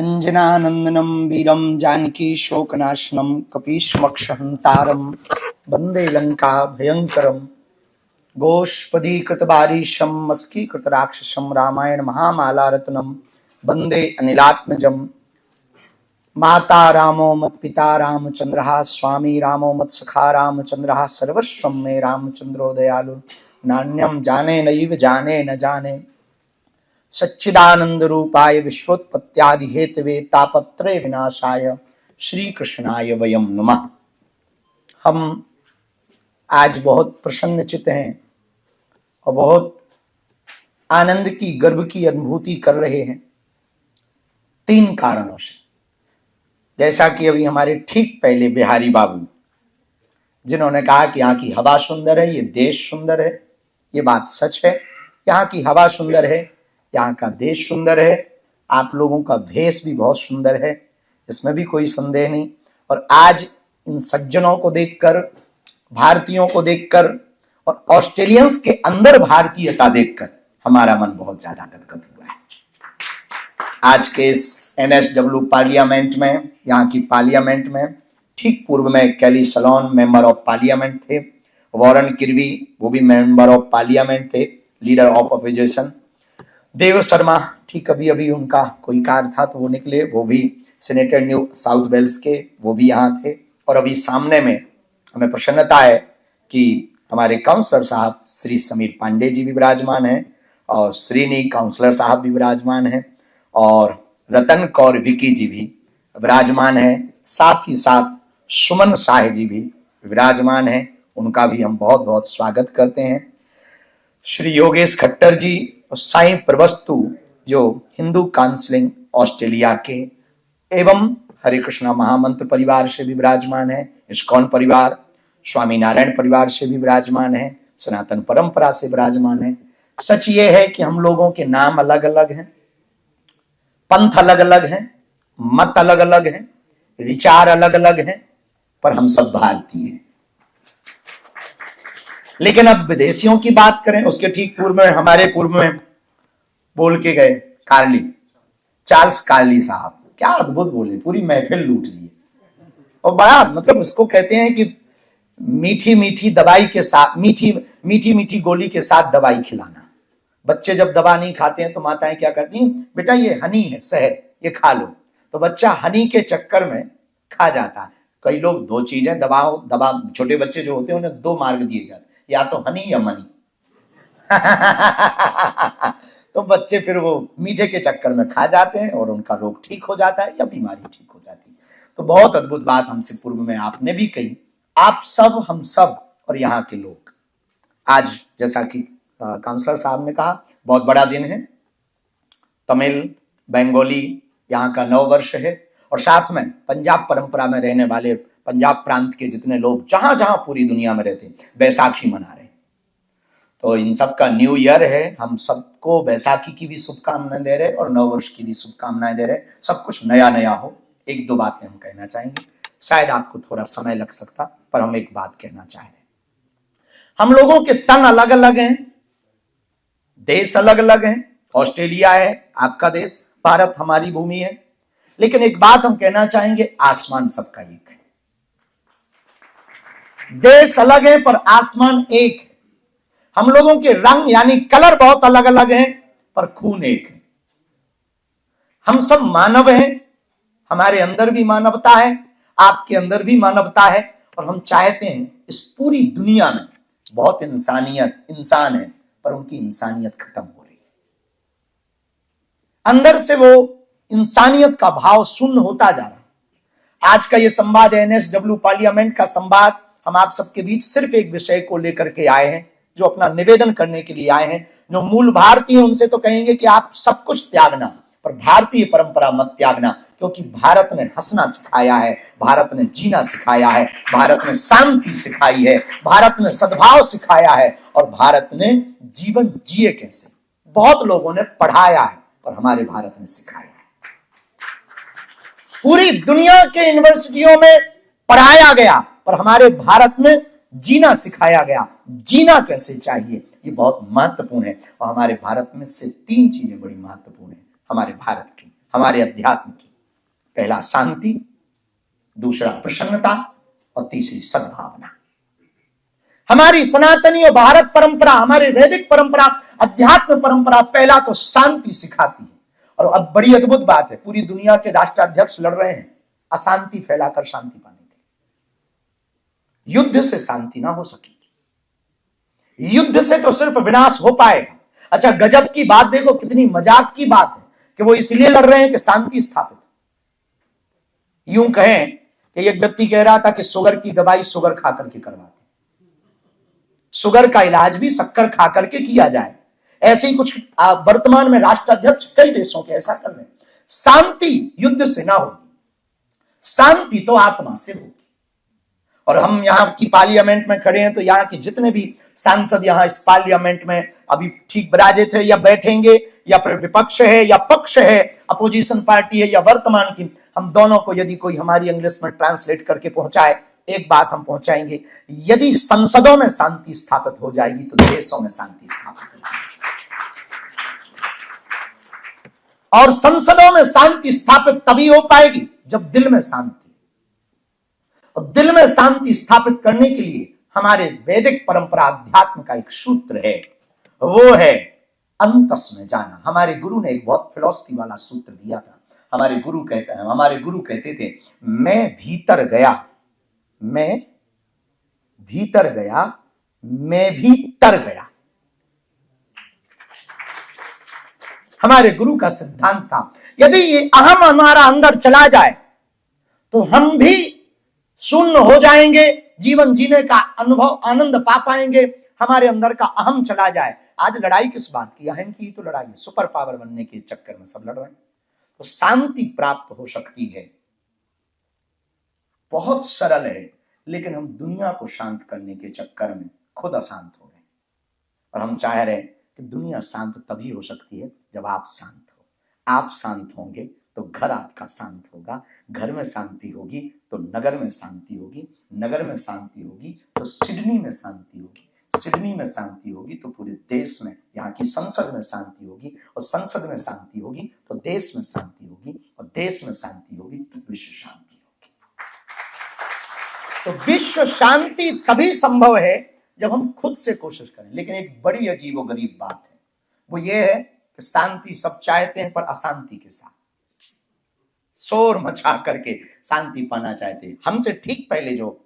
अंजनानंदनं वीरं जानकी शोकनाशनं कपीशमक्षहन्तारं वन्दे लंका भयंकरं गोष्पदीकृतबारीशं मस्कीकृतराक्षसं रामायण महामालारत्नं वन्दे अनिलात्मजं माता रामो मत्पिता रामचंद्रः स्वामी रामो मत्सखा रामचंद्रः सर्वस्वं मे रामचंद्रो दयालु नान्यं जाने नैव जाने न जाने सच्चिदानंद रूपाय विश्वोत्पत्त्यादि हेतवे तापत्रय विनाशाय श्री कृष्णाय वयम नमः। हम आज बहुत प्रसन्नचित्त हैं और बहुत आनंद की गर्व की अनुभूति कर रहे हैं तीन कारणों से। जैसा कि अभी हमारे ठीक पहले बिहारी बाबू जिन्होंने कहा कि यहाँ की हवा सुंदर है, ये देश सुंदर है, ये बात सच है। यहाँ की हवा सुंदर है, यहाँ का देश सुंदर है, आप लोगों का भेष भी बहुत सुंदर है, इसमें भी कोई संदेह नहीं। और आज इन सज्जनों को देखकर, भारतीयों को देखकर और ऑस्ट्रेलियंस के अंदर भारतीयता देखकर हमारा मन बहुत ज्यादा गदगद हुआ है। आज के इस NSW पार्लियामेंट में, यहाँ की पार्लियामेंट में ठीक पूर्व में कैली सलोन मेंबर ऑफ पार्लियामेंट थे, वॉरेन किर्बी वो भी मेंबर ऑफ पार्लियामेंट थे, leader of opposition. Dev Sharma ठीक अभी अभी उनका कोई कार्य था तो वो निकले, वो भी सेनेटर न्यू साउथ वेल्स के, वो भी यहाँ थे। और अभी सामने में हमें प्रसन्नता है कि हमारे काउंसलर साहब श्री समीर पांडे जी भी विराजमान हैं और श्रीनी काउंसलर साहब भी विराजमान हैं और रतन कौर विकी जी भी विराजमान हैं, साथ ही साथ सुमन शाह जी भी विराजमान हैं। उनका भी हम बहुत बहुत स्वागत करते हैं। श्री योगेश खट्टर जी और साईं प्रवस्तु जो हिंदू काउंसिलिंग ऑस्ट्रेलिया के एवं हरे कृष्णा महामंत्र परिवार से भी विराजमान है, इस्कॉन परिवार, स्वामी नारायण परिवार से भी विराजमान है, सनातन परंपरा से विराजमान है। सच ये है कि हम लोगों के नाम अलग अलग हैं, पंथ अलग अलग हैं, मत अलग अलग हैं, विचार अलग अलग हैं, पर हम सब भारतीय हैं। लेकिन अब विदेशियों की बात करें, उसके ठीक पूर्व में हमारे पूर्व में बोल के गए चार्ल्स कार्ली साहब, क्या अद्भुत बोले, पूरी महफिल लूट ली। और बड़ा मतलब इसको कहते हैं कि मीठी मीठी दवाई के साथ, मीठी मीठी गोली के साथ दवाई खिलाना। बच्चे जब दवा नहीं खाते हैं तो माताएं क्या करती हैं, बेटा ये हनी है, शहद, ये खा लो। तो बच्चा हनी के चक्कर में खा जाता है। कई लोग दो चीजें दवा छोटे बच्चे जो होते हैं उन्हें दो मार्ग दिए जाते, या तो हनी या मनी। तो बच्चे फिर वो मीठे के चक्कर में खा जाते हैं और उनका रोग ठीक हो जाता है या बीमारी ठीक हो जाती है। तो बहुत अद्भुत बात हमसे पूर्व में आपने भी कही। आप सब, हम सब और यहाँ के लोग आज, जैसा कि काउंसलर साहब ने कहा, बहुत बड़ा दिन है। तमिल, बंगाली यहाँ का नव वर्ष है और साथ में पंजाब परंपरा में रहने वाले पंजाब प्रांत के जितने लोग जहां जहां पूरी दुनिया में रहते हैं बैसाखी मना रहे हैं। तो इन सब का न्यू ईयर है। हम सबको बैसाखी की भी शुभकामनाएं दे रहे और नववर्ष की भी शुभकामनाएं दे रहे। सब कुछ नया नया हो। एक दो बातें हम कहना चाहेंगे, शायद आपको थोड़ा समय लग सकता, पर हम एक बात कहना चाह रहे हैं। हम लोगों के तन अलग अलग हैं, देश अलग अलग हैं। ऑस्ट्रेलिया है आपका देश, भारत हमारी भूमि है, लेकिन एक बात हम कहना चाहेंगे, आसमान सबका एक है। देश अलग है पर आसमान एक है। हम लोगों के रंग यानी कलर बहुत अलग अलग हैं पर खून एक है। हम सब मानव हैं, हमारे अंदर भी मानवता है, आपके अंदर भी मानवता है और हम चाहते हैं इस पूरी दुनिया में बहुत इंसान है पर उनकी इंसानियत खत्म हो रही है। अंदर से वो इंसानियत का भाव शून्य होता जा रहा है। आज का ये संवाद NSW पार्लियामेंट का संवाद हम आप सबके बीच सिर्फ एक विषय को लेकर के आए हैं, जो अपना निवेदन करने के लिए आए हैं। जो मूल भारतीय हैं उनसे तो कहेंगे कि आप सब कुछ त्यागना, पर भारतीय परंपरा मत त्यागना, क्योंकि भारत ने हंसना सिखाया है, भारत ने जीना सिखाया है, भारत ने शांति सिखाई है, भारत ने सद्भाव सिखाया है और भारत ने जीवन जिए कैसे बहुत लोगों ने पढ़ाया है, पर हमारे भारत ने सिखाया है। पूरी दुनिया के यूनिवर्सिटियों में पढ़ाया गया, पर हमारे भारत में जीना सिखाया गया। जीना कैसे चाहिए ये बहुत महत्वपूर्ण है और हमारे भारत में से तीन चीजें बड़ी महत्वपूर्ण है हमारे भारत की, हमारे अध्यात्म की, पहला शांति, दूसरा प्रसन्नता और तीसरी सद्भावना। हमारी सनातनी और भारत परंपरा, हमारी वैदिक परंपरा, अध्यात्म परंपरा पहला तो शांति सिखाती है। और अब बड़ी अद्भुत बात है, पूरी दुनिया के राष्ट्राध्यक्ष लड़ रहे हैं अशांति फैलाकर शांति पाने के लिए। युद्ध से शांति ना हो सकेगी, युद्ध से तो सिर्फ विनाश हो पाएगा। अच्छा, गजब की बात देखो, कितनी मजाक की बात है कि वो इसलिए लड़ रहे हैं कि शांति स्थापित। यूं कहें कि एक व्यक्ति कह रहा था कि शुगर की दवाई शुगर खा करके करवाते, शुगर का इलाज भी शक्कर खा करके किया जाए। ऐसे ही कुछ वर्तमान में राष्ट्राध्यक्ष कई देशों के ऐसा कर रहे हैं। शांति युद्ध से ना होगी, शांति तो आत्मा से होगी। और हम यहाँ की पार्लियामेंट में खड़े हैं तो यहाँ के जितने भी सांसद यहाँ इस पार्लियामेंट में अभी ठीक विराजित है या बैठेंगे, या फिर विपक्ष है या पक्ष है, अपोजिशन पार्टी है या वर्तमान की, हम दोनों को यदि कोई हमारी इंग्लिश में ट्रांसलेट करके पहुंचाए, एक बात हम पहुंचाएंगे, यदि संसदों में शांति स्थापित हो जाएगी तो देशों में शांति स्थापित हो जाएगी। और संसदों में शांति स्थापित तभी हो पाएगी जब दिल में शांति। और दिल में शांति स्थापित करने के लिए हमारे वैदिक परंपरा अध्यात्म का एक सूत्र है, वो है अंतस में जाना। हमारे गुरु ने एक बहुत फिलॉसफी वाला सूत्र दिया था। हमारे गुरु कहते थे, मैं भीतर गया, मैं भीतर गया, मैं भी तर गया। हमारे गुरु का सिद्धांत था, यदि ये अहम हमारा अंदर चला जाए तो हम भी शून्य हो जाएंगे, जीवन जीने का अनुभव आनंद पा पाएंगे। हमारे अंदर का अहम चला जाए। आज लड़ाई किस बात की? अहम की ही तो लड़ाई है। सुपर पावर बनने के चक्कर में सब लड़ रहे हैं। तो शांति प्राप्त हो सकती है, बहुत सरल है, लेकिन हम दुनिया को शांत करने के चक्कर में खुद अशांत हो गए। और हम चाह रहे हैं कि दुनिया शांत तभी हो सकती है जब आप शांत हो। आप शांत होंगे तो घर आपका शांत होगा, घर में शांति होगी तो नगर में शांति होगी, नगर में शांति होगी तो सिडनी में शांति होगी, सिडनी में शांति होगी तो पूरे देश में, यहाँ की संसद में शांति होगी, और संसद में शांति होगी तो देश में शांति होगी, और देश में शांति होगी तो विश्व शांति होगी। तो विश्व शांति तभी संभव है जब हम खुद से कोशिश करें। लेकिन एक बड़ी अजीबोगरीब बात है, वो ये है कि शांति सब चाहते हैं पर अशांति के साथ शोर मचा करके शांति पाना चाहते हैं। हमसे ठीक पहले जो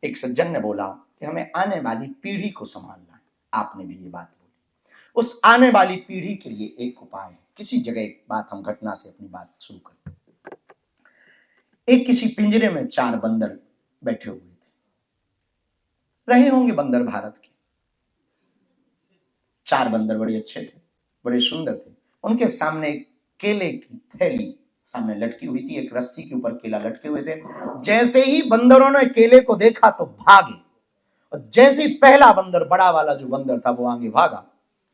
एक सज्जन ने बोला कि हमें आने वाली पीढ़ी को संभालना है, आपने भी ये बात बोली। उस आने वाली पीढ़ी के लिए एक उपाय है। किसी जगह एक बात, हम घटना से अपनी बात शुरू करें। एक किसी पिंजरे में 4 बंदर बैठे हुए थे। रहे होंगे बंदर भारत के। 4 बंदर बड़े अच्छे थे, बड़े सुंदर थे। उनके सामने एक केले की थैली सामने लटकी हुई थी, एक रस्सी के ऊपर केला लटके हुए थे। जैसे ही बंदरों ने केले को देखा तो भागे, और जैसे ही पहला बंदर, बड़ा वाला जो बंदर था, वो आगे भागा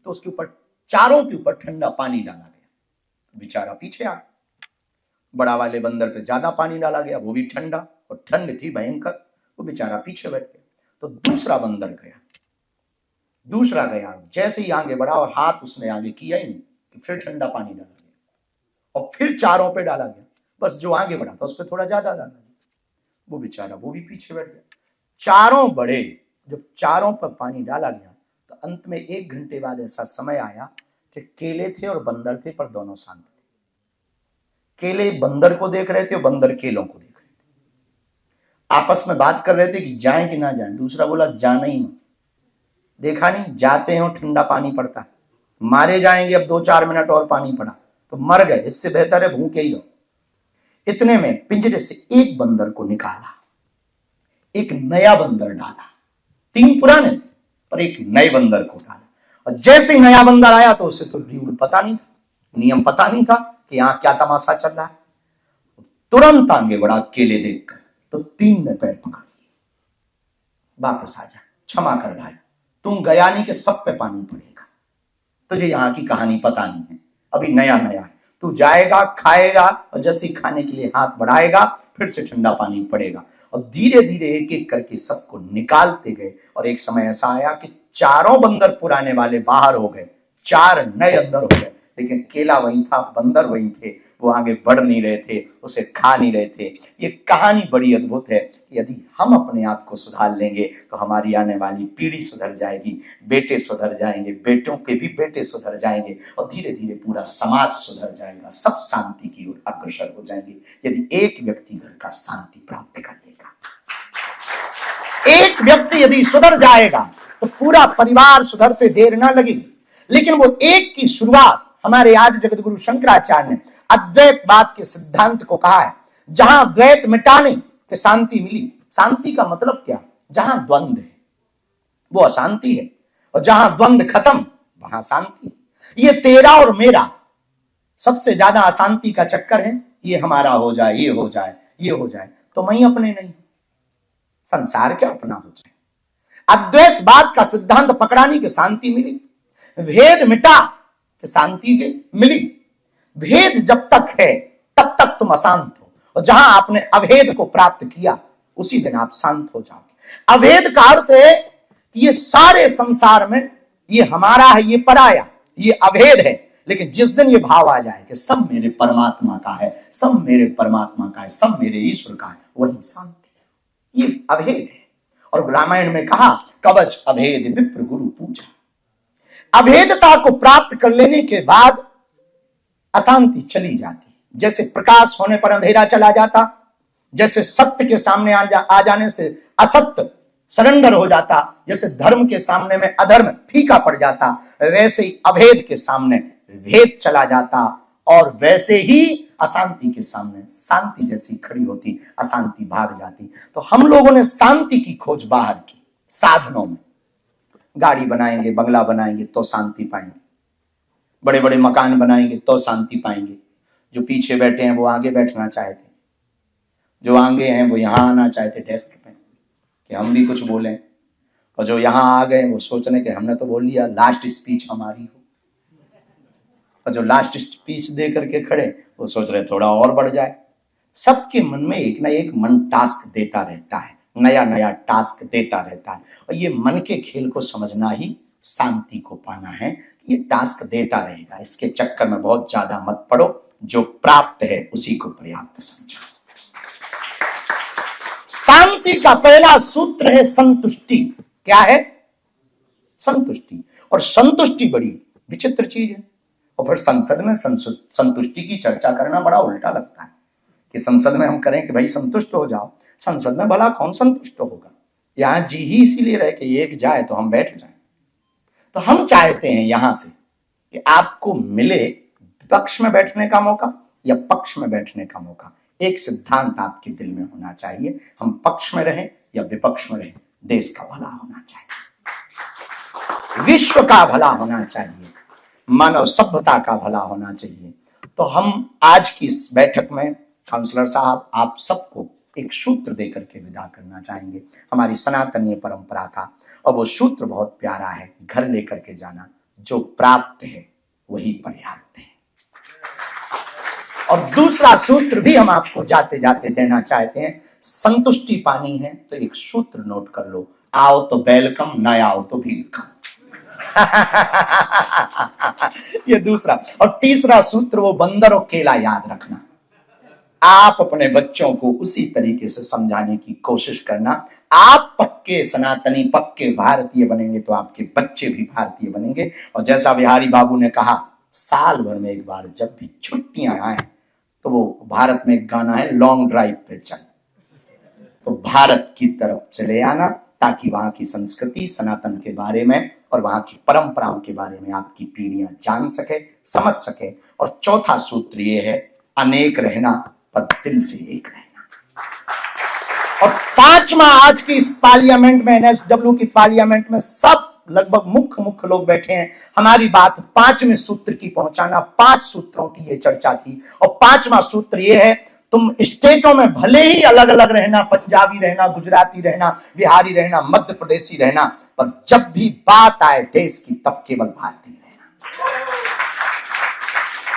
तो उसके ऊपर, चारों के ऊपर ठंडा पानी डाला गया। बेचारा पीछे आ गया। बड़ा वाले बंदर पे ज्यादा पानी डाला गया, वो भी ठंडा, और ठंड थी भयंकर, वो बेचारा पीछे बैठ गया। तो दूसरा बंदर गया, दूसरा गया, जैसे ही आगे बढ़ा और हाथ उसने आगे किया ही नहीं कि फिर ठंडा पानी डाला गया, और फिर चारों पे डाला गया। बस जो आगे बढ़ा था उस पर थोड़ा ज्यादा डाला गया, वो बेचारा वो भी पीछे बैठ गया। चारों बड़े, जब चारों पर पानी डाला गया तो अंत में 1 घंटे बाद ऐसा समय आया कि केले थे और बंदर थे, पर दोनों शांत थे। केले बंदर को देख रहे थे और बंदर केलों को देख रहे थे। आपस में बात कर रहे थे कि जाएं कि ना जाएं। दूसरा बोला जाना ही मत, देखा नहीं जाते हो ठंडा पानी पड़ता है, मारे जाएंगे, अब 2-4 मिनट और पानी पड़ा तो मर गए, इससे बेहतर है भूखे ही रहो। इतने में पिंजरे से एक बंदर को निकाला, एक नया बंदर डाला। 3 पुराने थे पर एक नए बंदर को डाला, और जैसे ही नया बंदर आया तो उसे तो रूल पता नहीं था, नियम पता नहीं था कि यहां क्या तमाशा चल रहा है। तुरंत आगे बढ़ा केले देखकर, तो 3 ने पैर पकड़ लिए, वापस आ जा, क्षमा कर भाई, तुम गया नहीं कि सब पे पानी पड़ेगा, तुझे यहाँ की कहानी पता नहीं है, अभी नया नया है, तू जाएगा खाएगा, और जैसे खाने के लिए हाथ बढ़ाएगा फिर से ठंडा पानी पड़ेगा। और धीरे धीरे एक एक करके सबको निकालते गए, और एक समय ऐसा आया कि चारों बंदर पुराने वाले बाहर हो गए, 4 नए अंदर हो गए, लेकिन केला वही था, बंदर वही थे। वो आगे बढ़ नहीं रहे थे, उसे खा नहीं रहे थे। ये कहानी बड़ी अद्भुत है। यदि हम अपने आप को सुधार लेंगे तो हमारी आने वाली पीढ़ी सुधर जाएगी, बेटे सुधर जाएंगे, बेटों के भी बेटे सुधर जाएंगे और धीरे धीरे पूरा समाज सुधर जाएगा। सब शांति की ओर अग्रसर हो जाएंगे। यदि एक व्यक्ति घर का शांति प्राप्त कर लेगा, एक व्यक्ति यदि सुधर जाएगा तो पूरा परिवार सुधरते देर ना लगेगी। लेकिन वो एक की शुरुआत हमारे आदि जगत गुरु शंकराचार्य ने अद्वैतवाद के सिद्धांत को कहा है। जहां द्वैत मिटाने के शांति मिली। शांति का मतलब क्या? जहां द्वंद्व है वो अशांति है, और जहां द्वंद्व खत्म वहां शांति। ये तेरा और मेरा सबसे ज्यादा अशांति का चक्कर है। ये हमारा हो जाए, ये हो जाए, ये हो जाए, तो मैं अपने नहीं, संसार क्या अपना हो जाए। अद्वैतवाद का सिद्धांत पकड़ाने की शांति मिली, भेद मिटा के शांति के मिली। भेद जब तक है तब तक तुम अशांत हो, और जहां आपने अभेद को प्राप्त किया उसी दिन आप शांत हो जाओगे। अभेद का अर्थ है कि ये सारे संसार में ये हमारा है, ये पराया, ये अभेद है। लेकिन जिस दिन ये भाव आ जाए कि सब मेरे परमात्मा का है, सब मेरे परमात्मा का है, सब मेरे ईश्वर का है, वही शांति है। ये अभेद है। और रामायण में कहा कवच अभेद विप्र गुरु पूजा। अभेदता को प्राप्त कर लेने के बाद अशांति चली जाती। जैसे प्रकाश होने पर अंधेरा चला जाता, जैसे सत्य के सामने आ जाने से असत्य सरेंडर हो जाता, जैसे धर्म के सामने में अधर्म फीका पड़ जाता, वैसे ही अभेद के सामने भेद चला जाता, और वैसे ही अशांति के सामने शांति जैसी खड़ी होती, अशांति भाग जाती। तो हम लोगों ने शांति की खोज बाहर की साधनों में। गाड़ी बनाएंगे, बंगला बनाएंगे तो शांति पाएंगे, बड़े बड़े मकान बनाएंगे तो शांति पाएंगे। जो पीछे बैठे हैं वो आगे बैठना चाहते, जो आगे हैं वो यहां आना चाहते डेस्क पे कि हम भी कुछ बोलें, और जो यहां आ गए वो सोच रहे कि हमने तो बोल लिया, लास्ट स्पीच हमारी हो। और जो लास्ट स्पीच दे करके खड़े वो सोच रहे थोड़ा और बढ़ जाए। सबके मन में एक ना एक मन टास्क देता रहता है, नया नया टास्क देता रहता है, और ये मन के खेल को समझना ही शांति को पाना है। ये टास्क देता रहेगा, इसके चक्कर में बहुत ज्यादा मत पड़ो। जो प्राप्त है उसी को पर्याप्त समझो। शांति का पहला सूत्र है संतुष्टि। क्या है? संतुष्टि। और संतुष्टि बड़ी विचित्र चीज है। और फिर संसद में संतुष्टि की चर्चा करना बड़ा उल्टा लगता है कि संसद में हम करें कि भाई संतुष्ट हो जाओ। संसद में भला कौन संतुष्ट होगा? यहां जी ही इसीलिए रहे कि एक जाए तो हम बैठ जाएं। तो हम चाहते हैं यहां से कि आपको मिले विपक्ष में बैठने का मौका या पक्ष में बैठने का मौका। एक सिद्धांत आपके दिल में होना चाहिए, हम पक्ष में रहें या विपक्ष में रहें, देश का भला होना चाहिए, विश्व का भला होना चाहिए, मानव सभ्यता का भला होना चाहिए। तो हम आज की इस बैठक में काउंसलर साहब आप सबको एक सूत्र देकर के विदा करना चाहेंगे, हमारी सनातनीय परंपरा का। और वो सूत्र बहुत प्यारा है, घर लेकर के जाना, जो प्राप्त है वही पर्याप्त है। और दूसरा सूत्र भी हम आपको जाते जाते देना चाहते हैं। संतुष्टि पानी है तो एक सूत्र नोट कर लो, आओ तो वेलकम, ना आओ तो वेलकम। ये दूसरा। और तीसरा सूत्र वो बंदर और केला याद रखना। आप अपने बच्चों को उसी तरीके से समझाने की कोशिश करना। आप पक्के सनातनी, पक्के भारतीय बनेंगे तो आपके बच्चे भी भारतीय बनेंगे। और जैसा बिहारी बाबू ने कहा, साल भर में एक बार जब भी छुट्टियां आए तो वो भारत में एक गाना है, लॉन्ग ड्राइव पे चल, तो भारत की तरफ चले आना, ताकि वहां की संस्कृति, सनातन के बारे में और वहां की परंपराओं के बारे में आपकी पीढ़ियां जान सके, समझ सके। और चौथा सूत्र ये है, अनेक रहना पर दिल से एक रहना। और पांचवा, आज की इस पार्लियामेंट में, एनएसडब्ल्यू की पार्लियामेंट में सब लगभग मुख्य लोग बैठे हैं। हमारी बात पांचवें सूत्र की पहुंचाना। 5 सूत्रों की ये चर्चा थी। और पांचवा सूत्र ये है, तुम स्टेटों में भले ही अलग अलग रहना, पंजाबी रहना, गुजराती रहना, बिहारी रहना, मध्य प्रदेशी रहना, पर जब भी बात आए देश की तब केवल भारतीय रहना।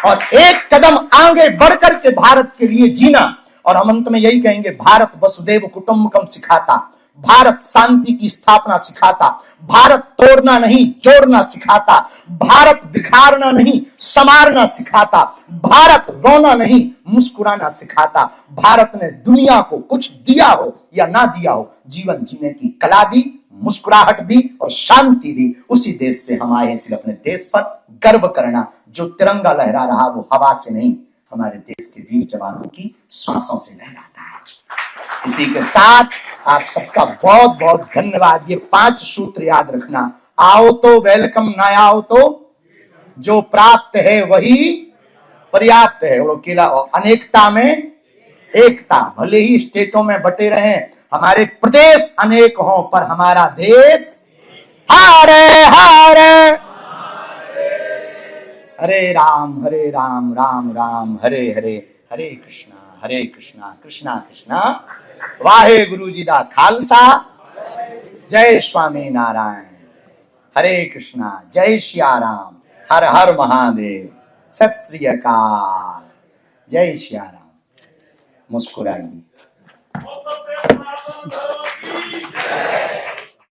और एक कदम आगे बढ़कर के भारत के लिए जीना। और हम अंत में यही कहेंगे, भारत वसुदेव कुटुंबकम सिखाता। भारत शांति की स्थापना सिखाता, भारत तोड़ना नहीं जोड़ना सिखाता, भारत बिखारना नहीं संवारना सिखाता, भारत रोना नहीं मुस्कुराना सिखाता। भारत ने दुनिया को कुछ दिया हो या ना दिया हो, जीवन जीने की कला दी, मुस्कुराहट दी और शांति दी। उसी देश से हम आए हैं, इसलिए अपने देश पर गर्व करना। जो तिरंगा लहरा रहा वो हवा से नहीं, हमारे देश के वीर जवानों की सांसों से लहराता है। इसी के साथ आप सबका बहुत बहुत धन्यवाद। ये 5 सूत्र याद रखना, आओ तो वेलकम, ना आओ तो जो प्राप्त है वही पर्याप्त है। और अकेला अनेकता में एकता, भले ही स्टेटों में बटे रहे, हमारे प्रदेश अनेक हों पर हमारा देश हारे हारे। हरे राम राम राम हरे हरे, हरे कृष्णा कृष्णा कृष्णा वाहे गुरु जी दा खालसा, जय स्वामी नारायण। हरे कृष्णा, जय सिया राम, हर हर महादेव, सत श्री अकाल, जय सिया राम। मुस्कुराइए।